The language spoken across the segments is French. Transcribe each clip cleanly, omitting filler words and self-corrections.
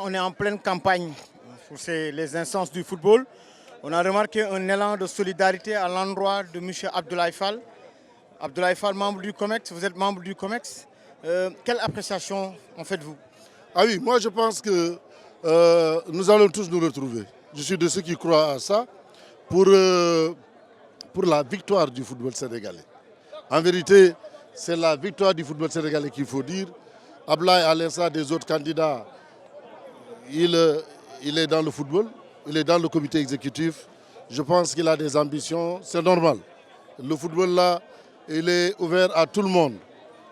On est en pleine campagne pour les instances du football. On a remarqué un élan de solidarité à l'endroit de M. Abdoulaye Fall. Abdoulaye Fall, membre du COMEX, vous êtes membre du COMEX. Quelle appréciation en faites-vous? Ah oui, moi je pense que nous allons tous nous retrouver. Je suis de ceux qui croient à ça pour, pour la victoire du football sénégalais. En vérité, c'est la victoire du football sénégalais qu'il faut dire. Abdoulaye, à l'instar des autres candidats, il est dans le football, il est dans le comité exécutif. Je pense qu'il a des ambitions, c'est normal. Le football là, il est ouvert à tout le monde.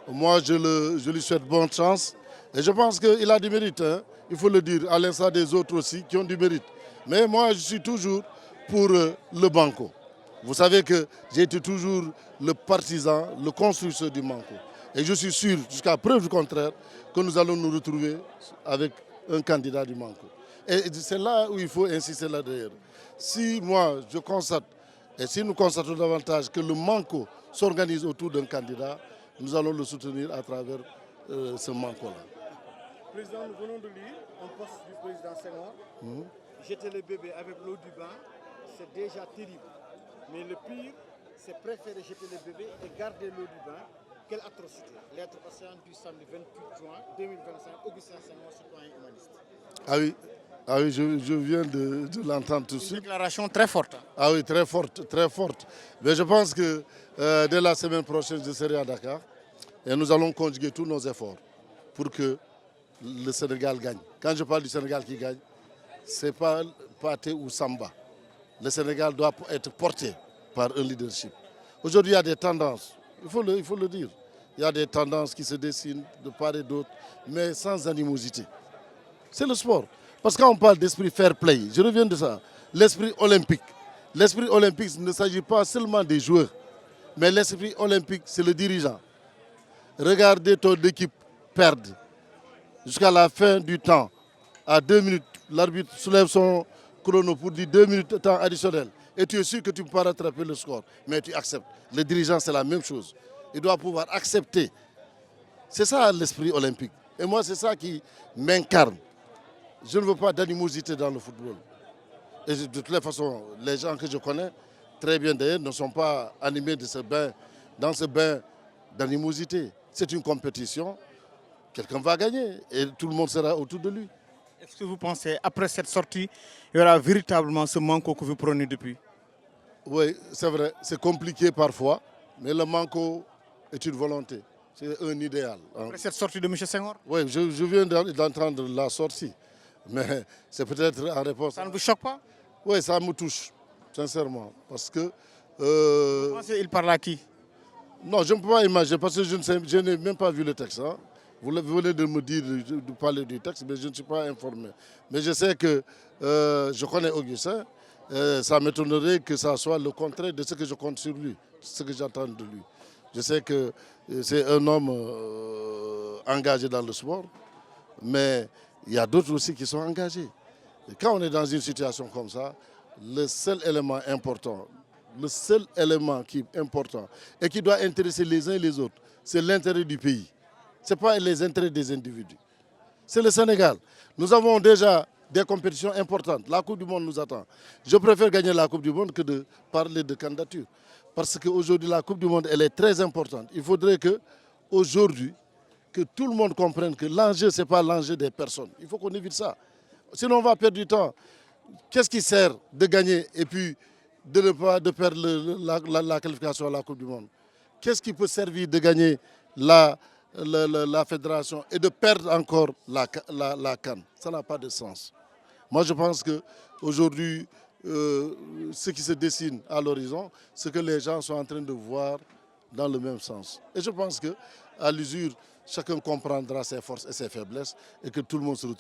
Moi, je lui souhaite bonne chance. Et je pense qu'il a du mérite, hein. Il faut le dire, à l'instar des autres aussi qui ont du mérite. Mais moi, je suis toujours pour le Banco. Vous savez que j'ai été toujours le partisan, le constructeur du Banco. Et je suis sûr, jusqu'à preuve du contraire, que nous allons nous retrouver avec un candidat du Banco. Et c'est là où il faut insister là-derrière. Si moi, je constate, et si nous constatons davantage que le Banco s'organise autour d'un candidat, nous allons le soutenir à travers ce Banco-là. Président, nous venons de lire un poste du président Senghor. Jeter le bébé avec l'eau du bain, c'est déjà terrible. Mais le pire, c'est préférer jeter le bébé et garder l'eau du bain. Quelle atrocité. Lettre océan du samedi 28 juin 2025, Augustin Senghor, citoyen humaniste. Ah oui, je viens de l'entendre tout de suite. Une déclaration très forte. Ah oui, très forte, très forte. Mais je pense que dès la semaine prochaine, je serai à Dakar et nous allons conjuguer tous nos efforts pour que le Sénégal gagne. Quand je parle du Sénégal qui gagne, ce n'est pas Pathé ou Samba. Le Sénégal doit être porté par un leadership. Aujourd'hui, il y a des tendances, il faut le dire. Il y a des tendances qui se dessinent de part et d'autre, mais sans animosité. C'est le sport. Parce que quand on parle d'esprit fair play, je reviens de ça, l'esprit olympique. L'esprit olympique, il ne s'agit pas seulement des joueurs, mais l'esprit olympique, c'est le dirigeant. Regardez ton équipe perdre jusqu'à la fin du temps. À 2 minutes, l'arbitre soulève son chrono pour dire 2 minutes de temps additionnel. Et tu es sûr que tu ne peux pas rattraper le score, mais tu acceptes. Le dirigeant, c'est la même chose. Il doit pouvoir accepter. C'est ça l'esprit olympique. Et moi, c'est ça qui m'incarne. Je ne veux pas d'animosité dans le football. Et de toutes les façons, les gens que je connais, très bien d'ailleurs, ne sont pas animés dans ce bain d'animosité. C'est une compétition, quelqu'un va gagner et tout le monde sera autour de lui. Est-ce que vous pensez, après cette sortie, il y aura véritablement ce manque que vous prenez depuis? Oui, c'est vrai, c'est compliqué parfois, mais le manco est une volonté, c'est un idéal. Après cette sortie de M. Senghor? Oui, je viens d'entendre la sortie, mais c'est peut-être en réponse. Ça ne vous choque pas? Oui, ça me touche, sincèrement, parce que... Vous pensez qu'il parle à qui? Non, je ne peux pas imaginer, parce que je n'ai même pas vu le texte. Hein. Vous venez de me dire de parler du texte, mais je ne suis pas informé. Mais je sais que je connais Augustin. Ça m'étonnerait que ça soit le contraire de ce que je compte sur lui, ce que j'entends de lui. Je sais que c'est un homme engagé dans le sport, mais il y a d'autres aussi qui sont engagés. Et quand on est dans une situation comme ça, le seul élément important, le seul élément qui est important et qui doit intéresser les uns et les autres, c'est l'intérêt du pays. Ce n'est pas les intérêts des individus. C'est le Sénégal. Nous avons déjà des compétitions importantes. La Coupe du Monde nous attend. Je préfère gagner la Coupe du Monde que de parler de candidature. Parce qu'aujourd'hui, la Coupe du Monde, elle est très importante. Il faudrait qu'aujourd'hui, que tout le monde comprenne que l'enjeu, ce n'est pas l'enjeu des personnes. Il faut qu'on évite ça. Sinon, on va perdre du temps. Qu'est-ce qui sert de gagner et puis de perdre la qualification à la Coupe du Monde? Qu'est-ce qui peut servir de gagner la fédération et de perdre encore la CAN? Ça n'a pas de sens. Moi, je pense qu'aujourd'hui, ce qui se dessine à l'horizon, c'est que les gens sont en train de voir dans le même sens. Et je pense qu'à l'usure, chacun comprendra ses forces et ses faiblesses et que tout le monde se retrouve.